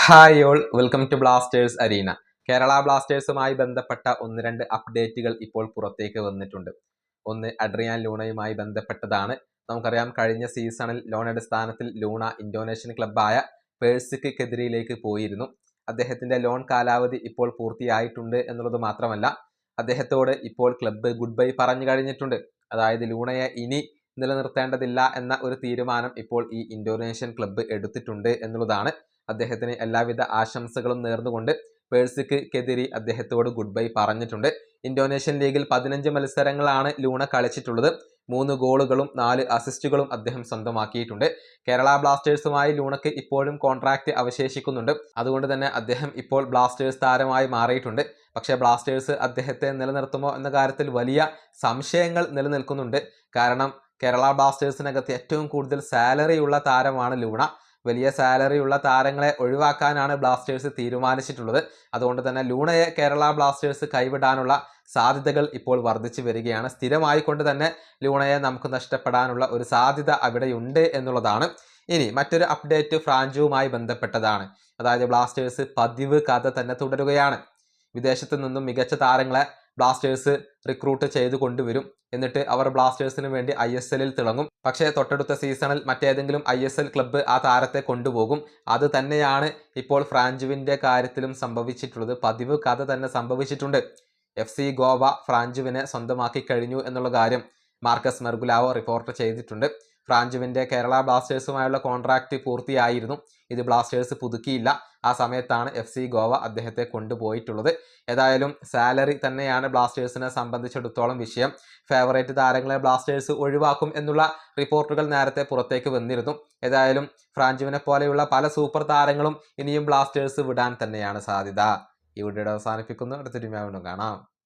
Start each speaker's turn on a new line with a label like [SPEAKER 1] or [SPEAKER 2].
[SPEAKER 1] Hi all, welcome to blasters arena. Kerala ബ്ലാസ്റ്റേഴ്സുമായി ബന്ധപ്പെട്ട ഒന്ന് രണ്ട് അപ്ഡേറ്റുകൾ ഇപ്പോൾ പുറത്തേക്ക് വന്നിട്ടുണ്ട്. ഒന്ന് അഡ്രിയാൻ ലൂണയുമായി ബന്ധപ്പെട്ടതാണ്. നമുക്കറിയാം, കഴിഞ്ഞ സീസണിൽ ലോൺ അടിസ്ഥാനത്തിൽ ലൂണ ഇന്തോനേഷ്യൻ ക്ലബ്ബായ പേഴ്സിക്കെതിരെയിലേക്ക് പോയിരുന്നു. അദ്ദേഹത്തിന്റെ ലോൺ കാലാവധി ഇപ്പോൾ പൂർത്തിയായിട്ടുണ്ട് എന്നുള്ളത് മാത്രമല്ല, അദ്ദേഹത്തോട് ഇപ്പോൾ ക്ലബ്ബ് ഗുഡ് ബൈ പറഞ്ഞു കഴിഞ്ഞിട്ടുണ്ട്. അതായത് ലൂണയെ ഇനി നിലനിർത്തേണ്ടതില്ല എന്ന ഒരു തീരുമാനം ഇപ്പോൾ ഈ ഇന്തോനേഷ്യൻ ക്ലബ്ബ് എടുത്തിട്ടുണ്ട് എന്നുള്ളതാണ്. അദ്ദേഹത്തിന് എല്ലാവിധ ആശംസകളും നേർന്നുകൊണ്ട് പേഴ്സിക്കെതിരെ അദ്ദേഹത്തോട് ഗുഡ് ബൈ പറഞ്ഞിട്ടുണ്ട്. ഇന്തോനേഷ്യൻ ലീഗിൽ 15 മത്സരങ്ങളാണ് ലൂണ കളിച്ചിട്ടുള്ളത്. 3 ഗോളുകളും 4 അസിസ്റ്റുകളും അദ്ദേഹം സ്വന്തമാക്കിയിട്ടുണ്ട്. കേരള ബ്ലാസ്റ്റേഴ്സുമായി ലൂണയ്ക്ക് ഇപ്പോഴും കോൺട്രാക്ട് അവശേഷിക്കുന്നുണ്ട്. അതുകൊണ്ട് തന്നെ അദ്ദേഹം ഇപ്പോൾ ബ്ലാസ്റ്റേഴ്സ് താരമായി മാറിയിട്ടുണ്ട്. പക്ഷേ ബ്ലാസ്റ്റേഴ്സ് അദ്ദേഹത്തെ നിലനിർത്തുമോ എന്ന കാര്യത്തിൽ വലിയ സംശയങ്ങൾ നിലനിൽക്കുന്നുണ്ട്. കാരണം കേരള ബ്ലാസ്റ്റേഴ്സിനകത്ത് ഏറ്റവും കൂടുതൽ സാലറിയുള്ള താരമാണ് ലൂണ. വലിയ സാലറിയുള്ള താരങ്ങളെ ഒഴിവാക്കാനാണ് ബ്ലാസ്റ്റേഴ്സ് തീരുമാനിച്ചിട്ടുള്ളത്. അതുകൊണ്ട് തന്നെ ലൂണയെ കേരള ബ്ലാസ്റ്റേഴ്സ് കൈവിടാനുള്ള സാധ്യതകൾ ഇപ്പോൾ വർദ്ധിച്ചു വരികയാണ്. സ്ഥിരമായിക്കൊണ്ട് തന്നെ ലൂണയെ നമുക്ക് നഷ്ടപ്പെടാനുള്ള ഒരു സാധ്യത അവിടെയുണ്ട് എന്നുള്ളതാണ്. ഇനി മറ്റൊരു അപ്ഡേറ്റ് ഫ്രാഞ്ചുവുമായി ബന്ധപ്പെട്ടതാണ്. അതായത് ബ്ലാസ്റ്റേഴ്സ് പതിവ് കഥ തന്നെ തുടരുകയാണ്. വിദേശത്ത് നിന്നും മികച്ച താരങ്ങളെ ബ്ലാസ്റ്റേഴ്സ് റിക്രൂട്ട് ചെയ്ത് കൊണ്ടുവരും. എന്നിട്ട് അവർ ബ്ലാസ്റ്റേഴ്സിന് വേണ്ടി ISLൽ തിളങ്ങും. പക്ഷേ തൊട്ടടുത്ത സീസണിൽ മറ്റേതെങ്കിലും ISL ക്ലബ്ബ് ആ താരത്തെ കൊണ്ടുപോകും. അത് തന്നെയാണ് ഇപ്പോൾ ഫ്രാഞ്ചുവിൻ്റെ കാര്യത്തിലും സംഭവിച്ചിട്ടുള്ളത്. പതിവ് കഥ തന്നെ സംഭവിച്ചിട്ടുണ്ട്. FC ഗോവ ഫ്രാഞ്ചുവിനെ സ്വന്തമാക്കി കഴിഞ്ഞു എന്നുള്ള കാര്യം മാർക്കസ് മെർഗുലാവോ റിപ്പോർട്ട് ചെയ്തിട്ടുണ്ട്. ഫ്രാഞ്ചുവിൻ്റെ കേരള ബ്ലാസ്റ്റേഴ്സുമായുള്ള കോൺട്രാക്റ്റ് പൂർത്തിയായിരുന്നു. ഇത് ബ്ലാസ്റ്റേഴ്സ് പുതുക്കിയില്ല. ആ സമയത്താണ് FC ഗോവ അദ്ദേഹത്തെ കൊണ്ടുപോയിട്ടുള്ളത്. ഏതായാലും സാലറി തന്നെയാണ് ബ്ലാസ്റ്റേഴ്സിനെ സംബന്ധിച്ചിടത്തോളം വിഷയം. ഫേവറേറ്റ് താരങ്ങളെ ബ്ലാസ്റ്റേഴ്സ് ഒഴിവാക്കും എന്നുള്ള റിപ്പോർട്ടുകൾ നേരത്തെ പുറത്തേക്ക് വന്നിരുന്നു. ഏതായാലും ഫ്രാഞ്ചുവിനെ പോലെയുള്ള പല സൂപ്പർ താരങ്ങളും ഇനിയും ബ്ലാസ്റ്റേഴ്സ് വിടാൻ തന്നെയാണ് സാധ്യത. ഈ വീഡിയോ അവസാനിപ്പിക്കുന്നു. അടുത്തൊരു വീഡിയോ കാണാം.